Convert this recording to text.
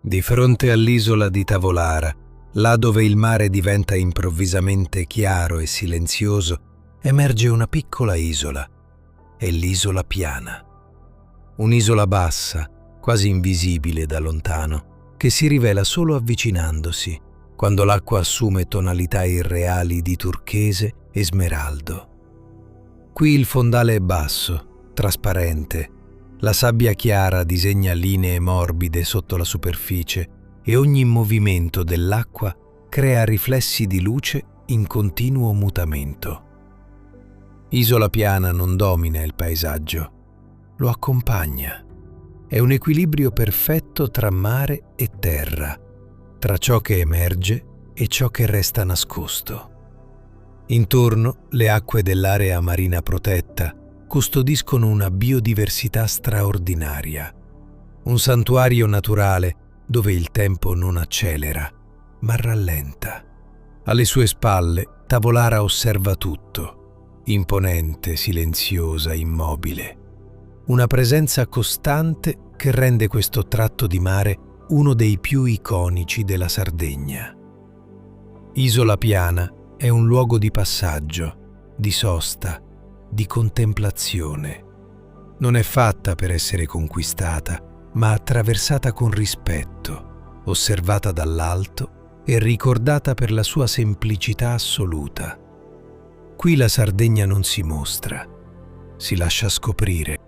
Di fronte all'isola di Tavolara, là dove il mare diventa improvvisamente chiaro e silenzioso, emerge una piccola isola. È l'isola Piana. Un'isola bassa, quasi invisibile da lontano, che si rivela solo avvicinandosi, quando l'acqua assume tonalità irreali di turchese e smeraldo. Qui il fondale è basso, trasparente. La sabbia chiara disegna linee morbide sotto la superficie e ogni movimento dell'acqua crea riflessi di luce in continuo mutamento. Isola Piana non domina il paesaggio, lo accompagna. È un equilibrio perfetto tra mare e terra, tra ciò che emerge e ciò che resta nascosto. Intorno le acque dell'area marina protetta custodiscono una biodiversità straordinaria, un santuario naturale dove il tempo non accelera, ma rallenta. Alle sue spalle Tavolara osserva tutto, imponente, silenziosa, immobile. Una presenza costante che rende questo tratto di mare uno dei più iconici della Sardegna. Isola Piana è un luogo di passaggio, di sosta, di contemplazione. Non è fatta per essere conquistata, ma attraversata con rispetto, osservata dall'alto e ricordata per la sua semplicità assoluta. Qui la Sardegna non si mostra, si lascia scoprire.